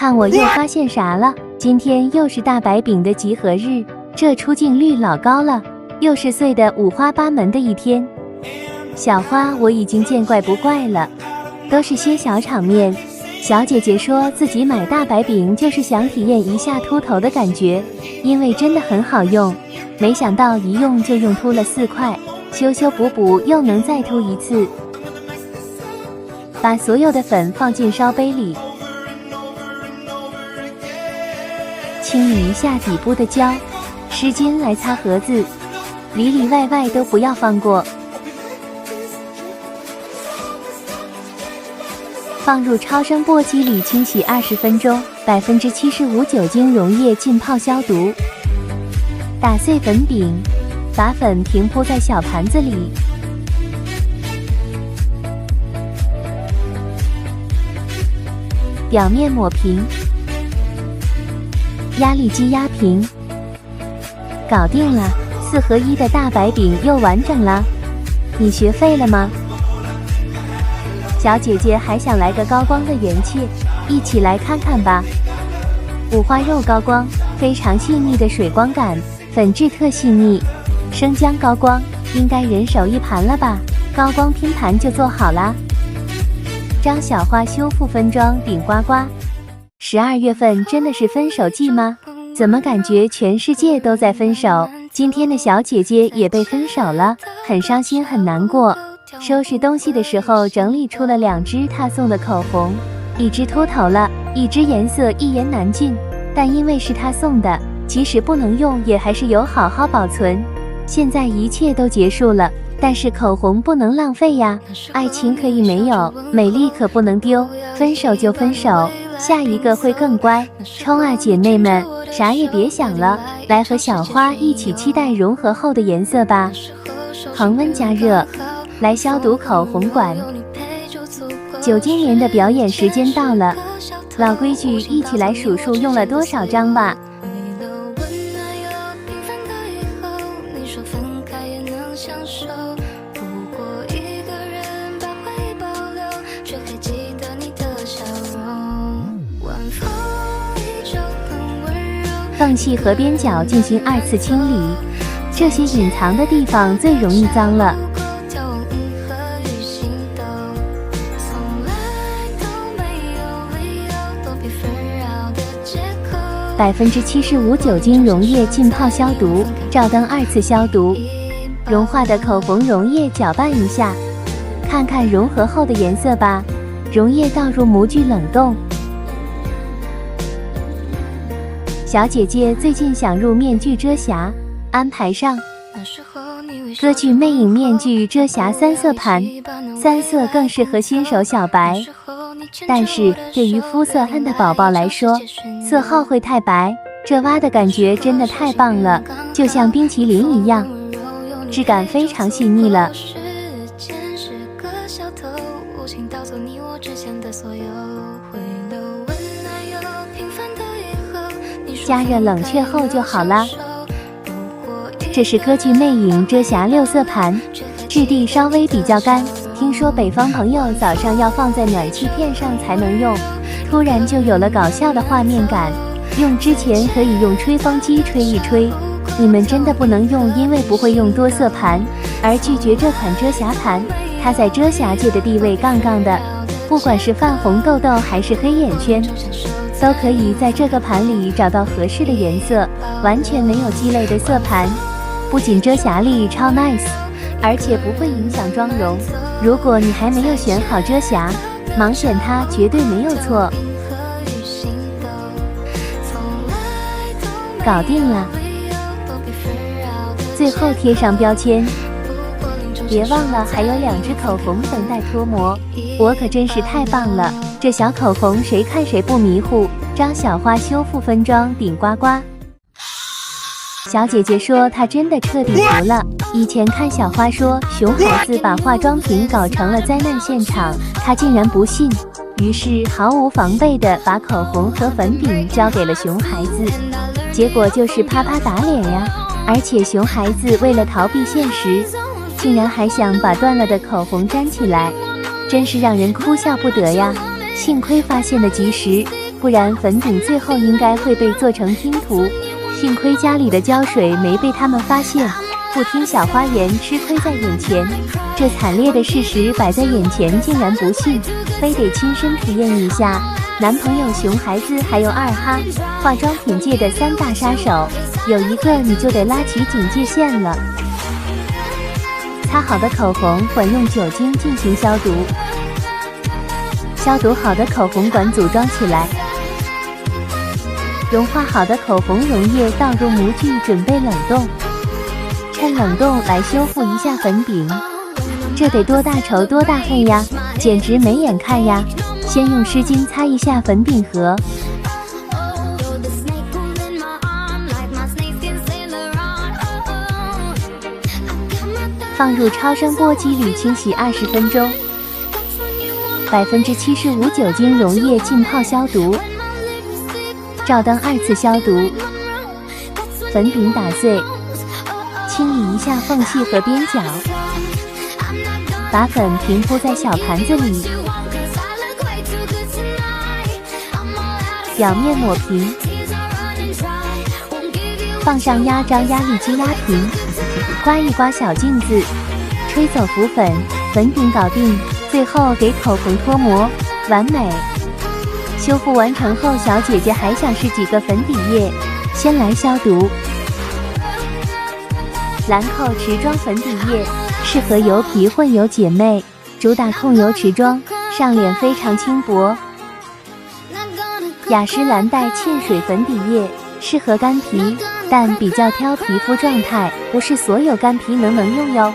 看我又发现啥了？今天又是大白饼的集合日，这出镜率老高了，又是碎的五花八门的一天。小花我已经见怪不怪了，都是些小场面。小姐姐说自己买大白饼就是想体验一下秃头的感觉，因为真的很好用。没想到一用就用秃了4块，修修补补又能再秃一次。把所有的粉放进烧杯里，清理一下底部的胶，湿巾来擦盒子，里里外外都不要放过。放入超声波机里清洗20分钟，75%酒精溶液浸泡消毒。打碎粉饼，把粉平铺在小盘子里，表面抹平，压力机压平，搞定了，4合1的大白饼又完整了。你学废了吗？小姐姐还想来个高光的原切，一起来看看吧。五花肉高光，非常细腻的水光感，粉质特细腻。生姜高光，应该人手一盘了吧？高光拼盘就做好啦。张小花修复分装顶呱呱。12月份真的是分手季吗？怎么感觉全世界都在分手？今天的小姐姐也被分手了，很伤心很难过。收拾东西的时候整理出了2支她送的口红，一支秃头了，一支颜色一言难尽，但因为是她送的，即使不能用也还是有好好保存。现在一切都结束了，但是口红不能浪费呀，爱情可以没有，美丽可不能丢，分手就分手，下一个会更乖。冲啊姐妹们，啥也别想了，来和小花一起期待融合后的颜色吧。恒温加热，来消毒口红管。9今年的表演时间到了，老规矩，一起来数数用了多少张吧。缝隙和边角进行2次清理，这些隐藏的地方最容易脏了。75%酒精溶液浸泡消毒，照灯2次消毒。融化的口红溶液搅拌一下，看看融合后的颜色吧。溶液倒入模具冷冻。小姐姐最近想入面具遮瑕，安排上。歌剧魅影面具遮瑕3色盘，3色更适合新手小白。但是对于肤色暗的宝宝来说，色号会太白，这挖的感觉真的太棒了，就像冰淇淋一样，质感非常细腻了。加热冷却后就好啦。这是歌剧魅影遮瑕6色盘，质地稍微比较干，听说北方朋友早上要放在暖气片上才能用，突然就有了搞笑的画面感。用之前可以用吹风机吹一吹。你们真的不能用，因为不会用多色盘而拒绝这款遮瑕盘，它在遮瑕界的地位杠杠的，不管是泛红痘痘还是黑眼圈，都可以在这个盘里找到合适的颜色，完全没有鸡肋的色盘，不仅遮瑕力超 nice， 而且不会影响妆容。如果你还没有选好遮瑕，盲选它绝对没有错。搞定了，最后贴上标签。别忘了还有2支口红等待脱模，我可真是太棒了，这小口红谁看谁不迷糊。张小花修复分装顶呱呱。小姐姐说她真的彻底服了，以前看小花说熊孩子把化妆品搞成了灾难现场，她竟然不信，于是毫无防备地把口红和粉饼交给了熊孩子，结果就是啪啪打脸呀。而且熊孩子为了逃避现实，竟然还想把断了的口红粘起来，真是让人哭笑不得呀。幸亏发现的及时，不然粉饼最后应该会被做成拼图。幸亏家里的胶水没被他们发现，不听小花言，吃亏在眼前。这惨烈的事实摆在眼前，竟然不信，非得亲身体验一下。男朋友、熊孩子还有二哈，化妆品界的3大杀手，有一个你就得拉起警戒线了。擦好的口红管用酒精进行消毒，消毒好的口红管组装起来，融化好的口红溶液倒入模具，准备冷冻。趁冷冻来修复一下粉饼，这得多大仇多大恨呀，简直没眼看呀！先用湿巾擦一下粉饼盒，放入超声波机里清洗20分钟，75%酒精溶液浸泡消毒，照灯2次消毒。粉饼打碎，清理一下缝隙和边角，把粉平铺在小盘子里，表面抹平，放上压张压力机压平，刮一刮小镜子，吹走浮粉，粉饼搞定。最后给口红脱膜，完美。修复完成后，小姐姐还想试几个粉底液，先来消毒。兰蔻持妆粉底液适合油皮混油姐妹，主打控油持妆，上脸非常轻薄。雅诗兰黛沁水粉底液适合干皮，但比较挑皮肤状态，不是所有干皮能用哟。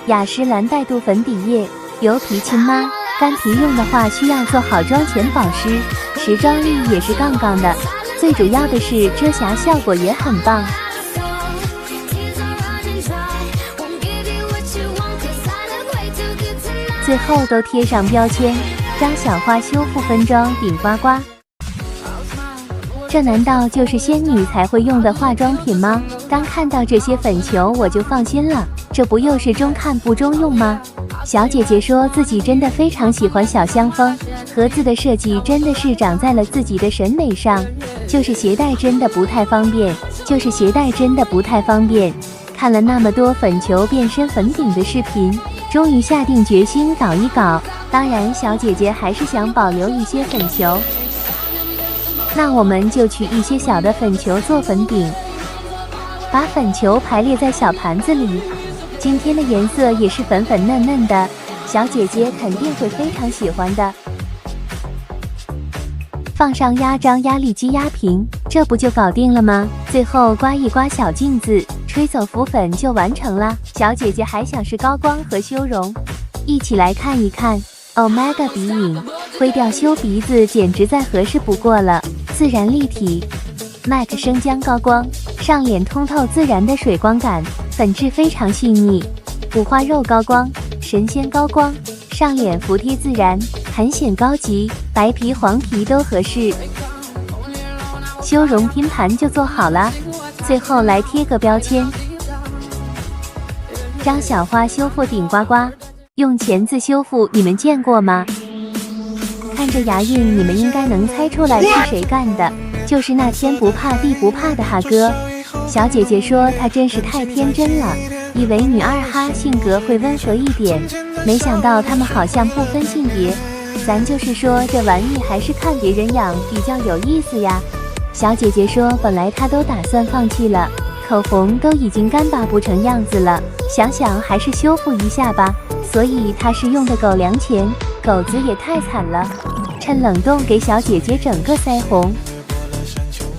雅诗兰黛度粉底液，油皮亲妈，干皮用的话需要做好妆前保湿，持妆力也是杠杠的，最主要的是遮瑕效果也很棒。最后都贴上标签，张小花修复分装顶呱呱。这难道就是仙女才会用的化妆品吗？刚看到这些粉球我就放心了，这不又是中看不中用吗？小姐姐说自己真的非常喜欢小香风，盒子的设计真的是长在了自己的审美上，就是携带真的不太方便，看了那么多粉球变身粉饼的视频，终于下定决心搞一搞。当然小姐姐还是想保留一些粉球，那我们就取一些小的粉球做粉饼，把粉球排列在小盘子里。今天的颜色也是粉粉嫩嫩的，小姐姐肯定会非常喜欢的。放上压张压力机压平，这不就搞定了吗？最后刮一刮小镜子，吹走浮粉就完成了。小姐姐还想是高光和修容，一起来看一看 Omega 鼻影，灰调修鼻子简直再合适不过了，自然立体。MAC 生姜高光，上脸通透自然的水光感，粉质非常细腻。五花肉高光，神仙高光，上脸服帖自然，很显高级，白皮黄皮都合适。修容拼盘就做好了，最后来贴个标签。张小花修复顶呱呱，用钳子修复，你们见过吗？看着牙印，你们应该能猜出来是谁干的，就是那天不怕地不怕的哈哥。小姐姐说她真是太天真了，以为女二哈性格会温和一点，没想到他们好像不分性别。咱就是说这玩意还是看别人养比较有意思呀。小姐姐说本来她都打算放弃了，口红都已经干巴不成样子了，想想还是修复一下吧，所以她是用的狗粮钱，狗子也太惨了。趁冷冻给小姐姐整个腮红，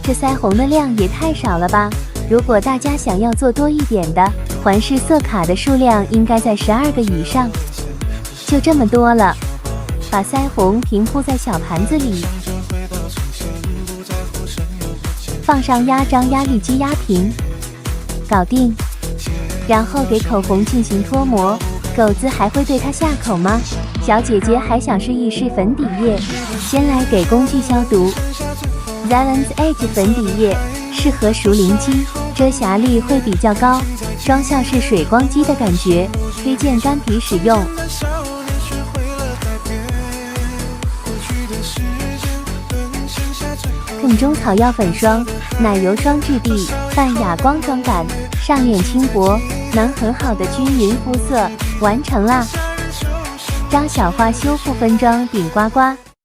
这腮红的量也太少了吧，如果大家想要做多一点的，环视色卡的数量应该在12个以上，就这么多了。把腮红平铺在小盘子里，放上压张压力机压平，搞定。然后给口红进行脱模，狗子还会对它下口吗？小姐姐还想试一试粉底液，先来给工具消毒。Zalance Edge 粉底液适合熟龄肌，遮瑕力会比较高，妆效是水光肌的感觉，推荐干皮使用。凤中草药粉霜，奶油霜质地，泛哑光妆感，上脸轻薄，能很好的均匀肤色，完成啦！张小花修复分装顶呱呱。